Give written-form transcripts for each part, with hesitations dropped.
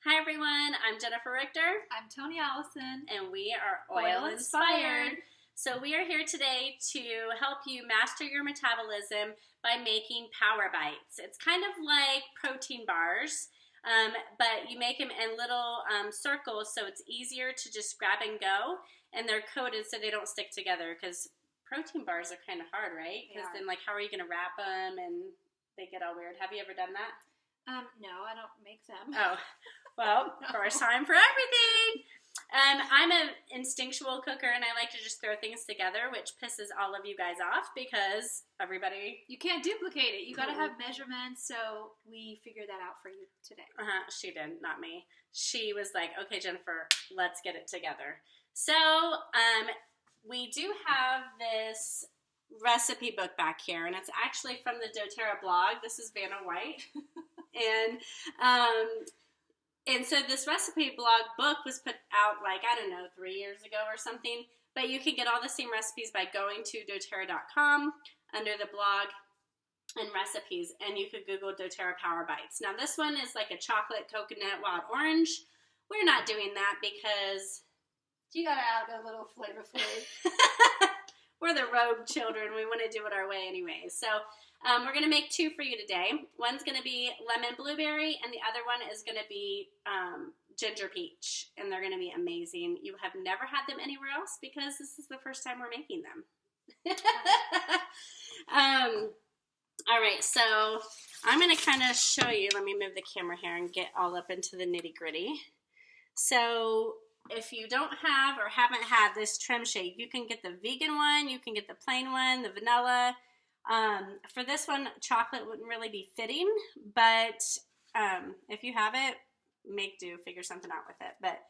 Hi everyone, I'm Jennifer Richter. I'm Tony Allison. And we are Oil Oil Inspired. So we are here today to help you master your metabolism by making Power Bites. It's kind of like protein bars, but you make them in little circles so it's easier to just grab and go. And they're coated so they don't stick together because protein bars are kind of hard, right? Because then how are you going to wrap them and they get all weird. Have you ever done that? No, I don't make them. Oh, well, no. First time for everything. I'm an instinctual cooker, and I like to just throw things together, which pisses all of you guys off because everybody... You can't duplicate it. You got to have measurements, so we figured that out for you today. She did, not me. She was like, okay, Jennifer, let's get it together. So, we do have this recipe book back here, and it's actually from the doTERRA blog. This is Vanna White. And so this recipe blog book was put out like, I don't know, 3 years ago or something. But you can get all the same recipes by going to doTERRA.com under the blog and recipes. And you could Google doTERRA Power Bites. Now this one is like a chocolate coconut wild orange. We're not doing that because... You got to add a little flavor for it. We're the rogue children. We want to do it our way anyway. So we're going to make two for you today. One's going to be lemon blueberry, and the other one is going to be ginger peach. And they're going to be amazing. You have never had them anywhere else because this is the first time we're making them. All right, so I'm going to kind of show you. Let me move the camera here and get all up into the nitty-gritty. So... if you don't have or haven't had this trim shake, you can get the vegan one, you can get the plain one, the vanilla. For this one, chocolate wouldn't really be fitting, but if you have it, make do, figure something out with it. But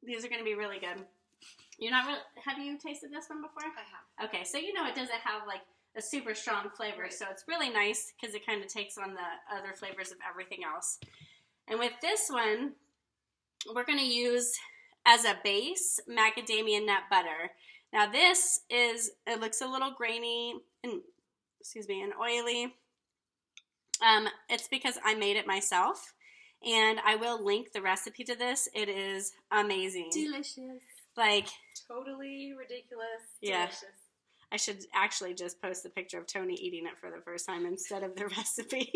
these are going to be really good. You're not really, have you tasted this one before? I have. Okay, so you know it doesn't have like a super strong flavor, right. So it's really nice because it kind of takes on the other flavors of everything else. And with this one, we're going to use... as a base, macadamia nut butter. Now this is, it looks a little grainy and, and oily. It's because I made it myself, and I will link the recipe to this. It is amazing. Delicious. Like. Totally ridiculous. Yeah. Delicious. I should actually just post the picture of Tony eating it for the first time instead of the recipe.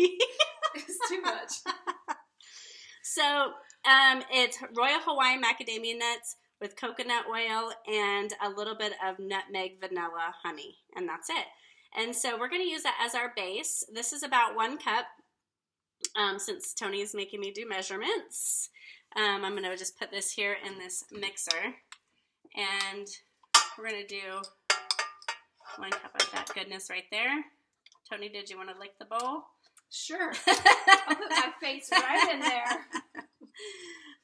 It's too much. So, it's Royal Hawaiian macadamia nuts with coconut oil and a little bit of nutmeg vanilla honey, and that's it. And so we're going to use that as our base. This is about 1 cup, since Tony is making me do measurements. I'm going to just put this here in this mixer, and we're going to do 1 cup of that goodness right there. Tony, did you want to lick the bowl? Sure. I'll put my face right in there.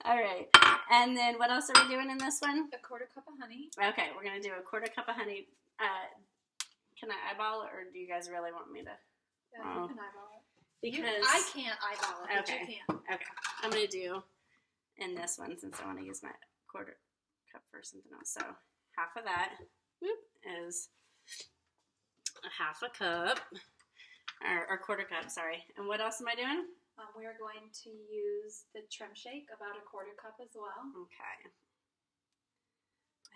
All right. And then what else are we doing in this one? 1/4 cup of honey. Okay, we're going to do 1/4 cup of honey. Can I eyeball it, or do you guys really want me to? Yeah, you can eyeball it. Because I can't eyeball it, but you can. Okay. I'm going to do in this one since I want to use my 1/4 cup for something else. So half of that is a 1/2 cup. Or 1/4 cup, sorry. And what else am I doing? We are going to use the trim shake, about 1/4 cup as well. Okay.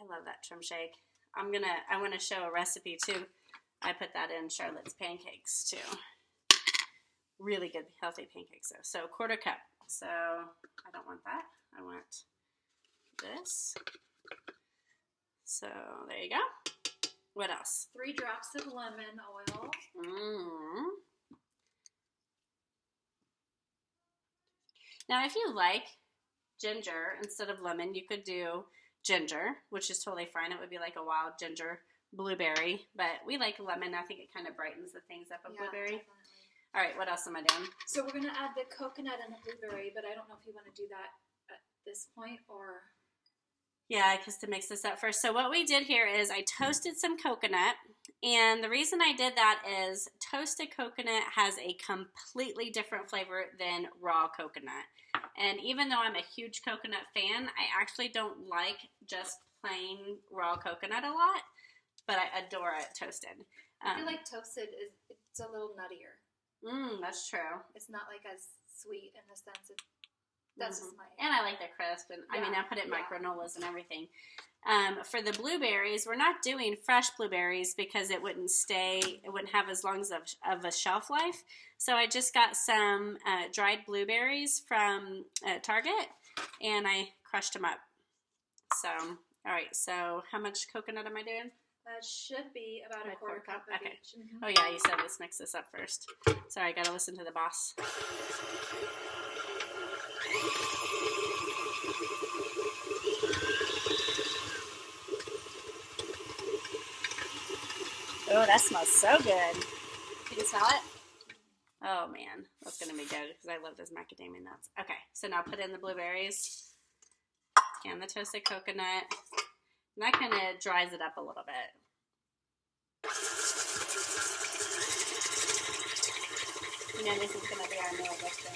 I love that trim shake. I want to show a recipe too. I put that in Charlotte's pancakes too. Really good, healthy pancakes though. So 1/4 cup. So I don't want that. I want this. So there you go. What else? 3 drops of lemon oil. Now, if you like ginger instead of lemon, you could do ginger, which is totally fine. It would be like a wild ginger blueberry, but we like lemon. I think it kind of brightens the things up of blueberry. Definitely. All right, what else am I doing? So we're going to add the coconut and the blueberry, but I don't know if you want to do that at this point or... Yeah, because to mix this up first. So what we did here is I toasted some coconut, and the reason I did that is toasted coconut has a completely different flavor than raw coconut. And even though I'm a huge coconut fan, I actually don't like just plain raw coconut a lot, but I adore it toasted. I feel like toasted it's a little nuttier. That's true. It's not like as sweet in the sense of That's just my. And I like the crisp, and I mean, I put it in my granolas and everything. For the blueberries, we're not doing fresh blueberries because it wouldn't have as long of a shelf life. So I just got some dried blueberries from Target, and I crushed them up. So, all right, so how much coconut am I doing? That should be about a quarter cup of each. Mm-hmm. Oh yeah, you said let's mix this up first. Sorry, I gotta listen to the boss. Oh, that smells so good. Can you smell it? Oh man, that's gonna be good because I love those macadamia nuts. Okay, so now put in the blueberries and the toasted coconut. And that kind of dries it up a little bit. You know, this is going to be our new addiction.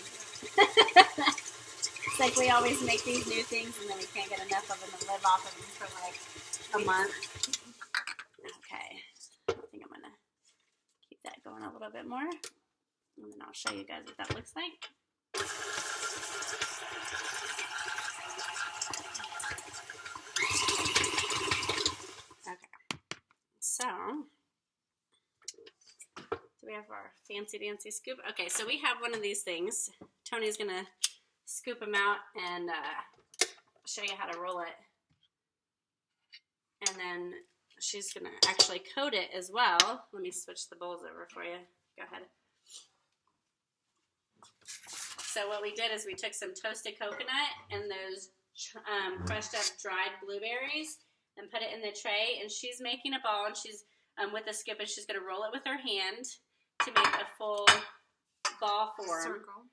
It's like we always make these new things and then we can't get enough of them and live off of them for like a month. Okay. I think I'm going to keep that going a little bit more. And then I'll show you guys what that looks like. So we have our fancy dancy scoop. Okay, so we have one of these things. Tony's gonna scoop them out and show you how to roll it. And then she's gonna actually coat it as well. Let me switch the bowls over for you. Go ahead. So what we did is we took some toasted coconut and those crushed up dried blueberries and put it in the tray, and she's making a ball, and she's with a scoop, and she's going to roll it with her hand to make a full ball form. Circle.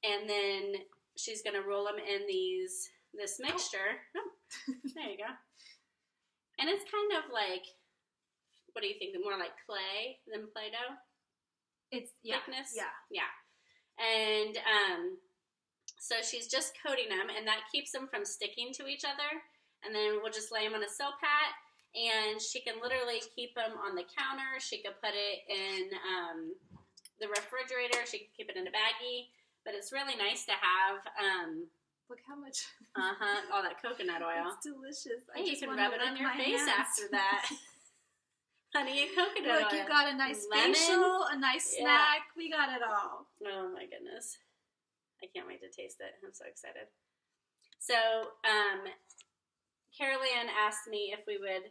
And then she's going to roll them in this mixture. Oh, there you go. And it's kind of like, what do you think? More like clay than Play-Doh? It's thickness? Yeah. And so she's just coating them, and that keeps them from sticking to each other. And then we'll just lay them on a Silpat, and she can literally keep them on the counter. She could put it in the refrigerator. She could keep it in a baggie. But it's really nice to have. Look how much. All that coconut oil. It's delicious. Hey, you can rub it on your face after that. Honey and coconut oil. Look, you got a nice facial, a nice snack. We got it all. Oh my goodness. I can't wait to taste it. I'm so excited. So, Carol Ann asked me if we would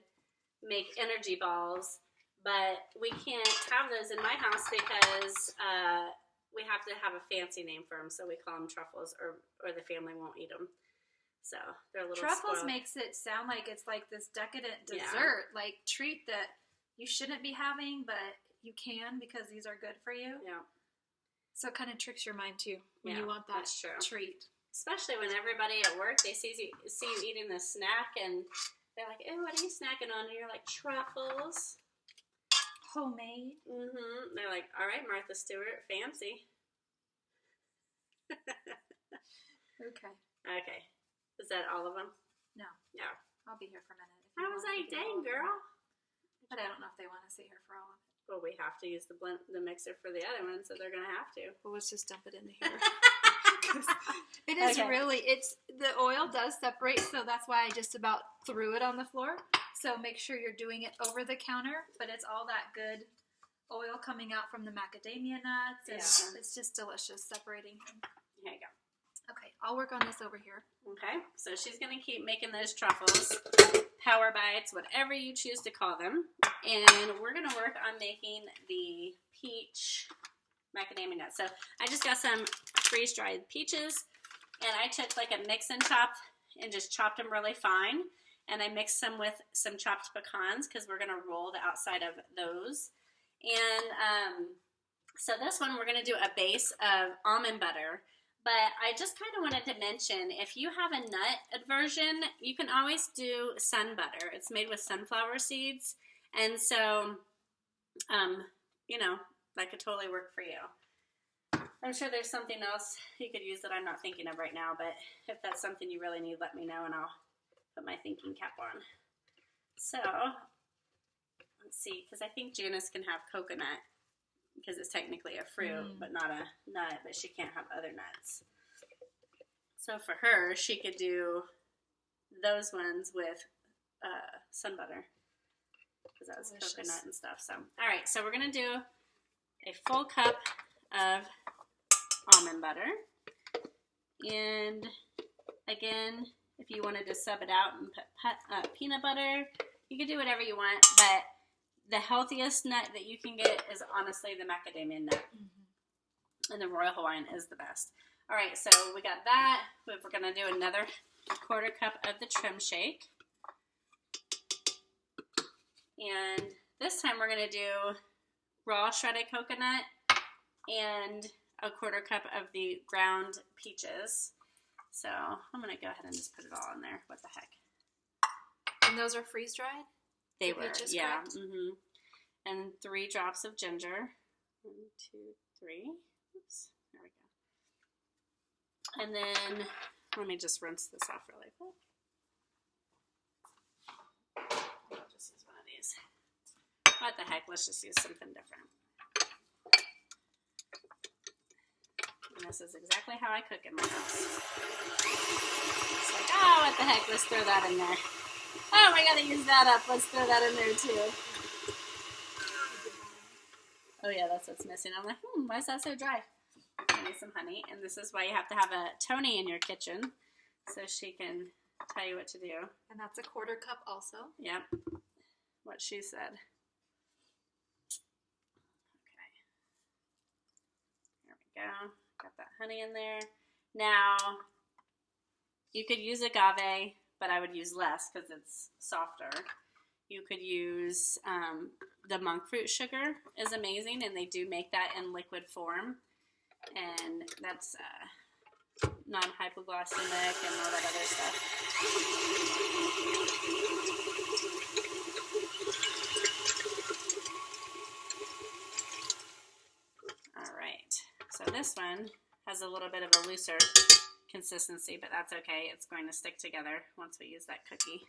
make energy balls, but we can't have those in my house because we have to have a fancy name for them, so we call them truffles, or the family won't eat them. So they're a little Truffles spoiled. Makes it sound like it's like this decadent dessert, like treat that you shouldn't be having, but you can because these are good for you. Yeah. So it kind of tricks your mind too when you want that treat. Especially when everybody at work, they see you eating this snack, and they're like, "Oh, what are you snacking on?" And you're like, "Truffles." Homemade. Mm-hmm. They're like, "All right, Martha Stewart, fancy." Okay. Okay. Is that all of them? No. No. I'll be here for a minute. I was like, "Dang, girl." But I don't know if they want to sit here for all of it. Well, we have to use the mixer for the other one, so they're gonna have to. Well, let's just dump it into here. It is really, the oil does separate, so that's why I just about threw it on the floor. So make sure you're doing it over the counter, but it's all that good oil coming out from the macadamia nuts, and it's just delicious separating them. Here you go. Okay, I'll work on this over here. Okay, so she's going to keep making those truffles, Power Bites, whatever you choose to call them, and we're going to work on making the peach macadamia nuts. So I just got some freeze-dried peaches, and I took like a mix and chop and just chopped them really fine, and I mixed them with some chopped pecans because we're going to roll the outside of those. And so this one we're going to do a base of almond butter, but I just kind of wanted to mention, if you have a nut aversion, you can always do sun butter. It's made with sunflower seeds, and so you know, that could totally work for you. I'm sure there's something else you could use that I'm not thinking of right now, but if that's something you really need, let me know, and I'll put my thinking cap on. So, let's see, because I think Janice can have coconut, because it's technically a fruit, but not a nut, but she can't have other nuts. So for her, she could do those ones with sun butter because that was Delicious. coconut and stuff. So, all right, so we're gonna do a full cup of almond butter, and again, if you wanted to sub it out and put peanut butter, you can do whatever you want. But the healthiest nut that you can get is honestly the macadamia nut, and the Royal Hawaiian is the best. All right, so we got that. We're gonna do another 1/4 cup of the trim shake. And this time we're going to do raw shredded coconut and a 1/4 cup of the ground peaches. So I'm going to go ahead and just put it all in there. What the heck? And those are freeze dried? They The were, peaches, yeah. correct? And 3 drops of ginger. 1, 2, 3. Oops, there we go. And then let me just rinse this off really quick. I'll just use one of these. What the heck? Let's just use something different. And this is exactly how I cook in my house. It's like, oh, what the heck? Let's throw that in there. Oh, we gotta use that up. Let's throw that in there too. Oh yeah, that's what's missing. I'm like, why is that so dry? I need some honey, and this is why you have to have a Tony in your kitchen, so she can tell you what to do. And that's a 1/4 cup also. Yep, what she said. Okay, there we go. Got that honey in there. Now, you could use agave, but I would use less because it's softer. You could use the monk fruit sugar is amazing, and they do make that in liquid form, and that's non-hypoglycemic and all that other stuff. All right, so this one has a little bit of a looser consistency, but that's okay. It's going to stick together once we use that cookie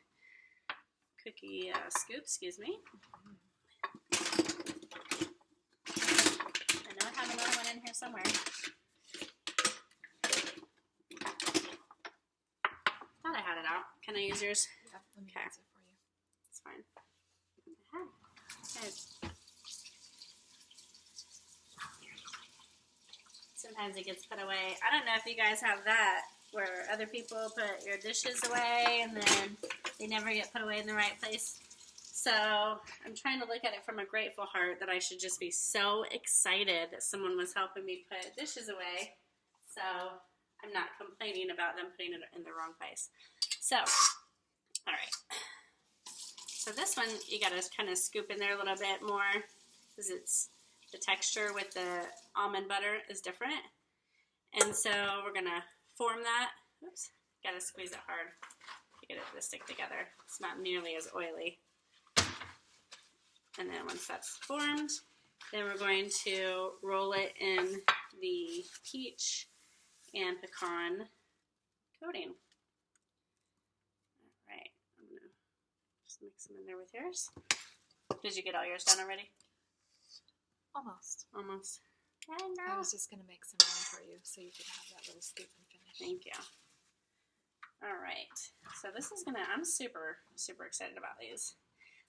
scoop, excuse me. I know I have another one in here somewhere. Thought I had it out. Can I use yours? Yeah, let me Okay. use it for you. It's fine. Good. Sometimes it gets put away. I don't know if you guys have that, where other people put your dishes away and then they never get put away in the right place. So I'm trying to look at it from a grateful heart that I should just be so excited that someone was helping me put dishes away. So I'm not complaining about them putting it in the wrong place. So, all right. So this one, you got to kind of scoop in there a little bit more because it's the texture with the almond butter is different. And so we're going to form that. Oops, got to squeeze it hard to get it to stick together. It's not nearly as oily. And then once that's formed, then we're going to roll it in the peach and pecan coating. All right, I'm going to just mix them in there with yours. Did you get all yours done already? Almost. Almost. I was just going to make some room for you so you could have that little scoop and finish. Thank you. All right. So this is going to, I'm super, super excited about these.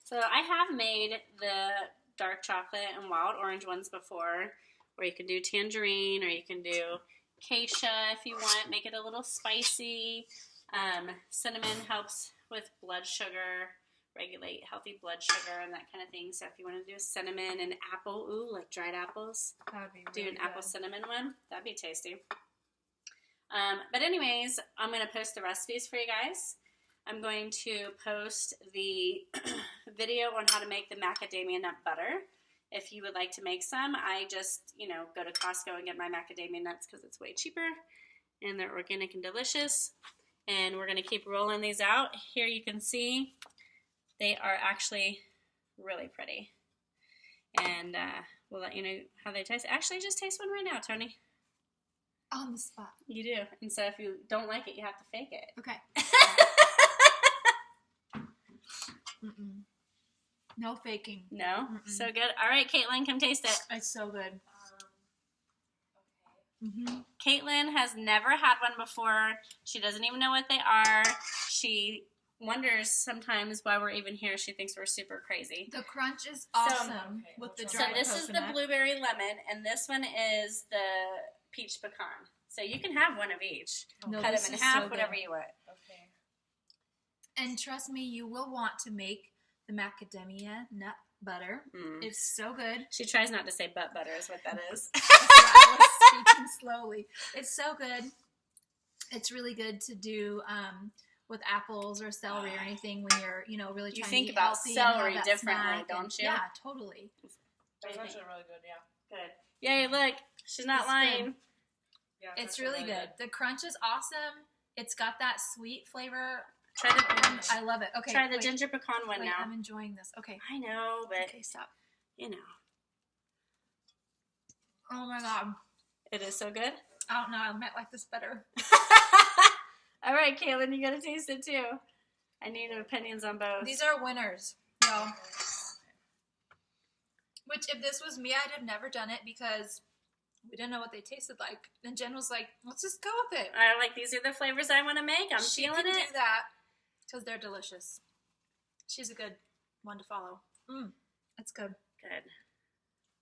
So I have made the dark chocolate and wild orange ones before, where you can do tangerine or you can do acacia if you want. Make it a little spicy. Cinnamon helps with blood sugar, regulate healthy blood sugar and that kind of thing. So if you want to do cinnamon and apple, ooh, like dried apples, That would be do really an apple good. cinnamon one. That'd be tasty. But anyways, I'm going to post the recipes for you guys. I'm going to post the video on how to make the macadamia nut butter. If you would like to make some, I just, go to Costco and get my macadamia nuts because it's way cheaper and they're organic and delicious. And we're going to keep rolling these out. Here you can see they are actually really pretty. And we'll let you know how they taste. Actually, just taste one right now, Tony. On the spot. You do. And so if you don't like it, you have to fake it. Okay. Mm-mm. No faking. No? Mm-mm. So good. All right, Caitlin, come taste it. It's so good. Mm-hmm. Caitlin has never had one before. She doesn't even know what they are. She wonders sometimes why we're even here. She thinks we're super crazy. The crunch is awesome with the So dried this is the coconut. blueberry lemon, and this one is the peach pecan. So you can have one of each. No, Cut this them in is half, so whatever good. you want. Okay. And trust me, you will want to make the macadamia nut butter. Mm. It's so good. She tries not to say butt butter is what that is. I was speaking slowly. It's so good. It's really good to do with apples or celery or anything when you're, really You trying think to eat about healthy and have celery that differently, snack don't you? Yeah, totally. That's actually really good, yeah. Good. Yay, look. She's not It's lying. good. Yeah, It's actually really good. The crunch is awesome. It's got that sweet flavor. Try the I love it. Okay, try the wait, ginger pecan one wait, now. I'm enjoying this. Okay. I know, but Okay, stop. you know. Oh my god. It is so good. I don't know. I might like this better. All right, Kaylin, you gotta taste it too. I need opinions on both. These are winners, y'all. Which, if this was me, I'd have never done it because we didn't know what they tasted like. And Jen was like, let's just go with it. I like these are the flavors I want to make. I'm She feeling can it. do that because they're delicious. She's a good one to follow. That's good. Good.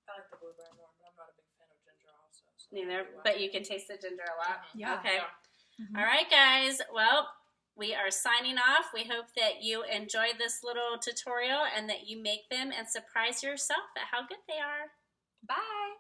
I like the blueberry more, but I'm not a big fan of ginger also. So Neither, but you can taste the ginger a lot. Yeah. Okay. Mhm. All right, guys. Well, we are signing off. We hope that you enjoyed this little tutorial and that you make them and surprise yourself at how good they are. Bye.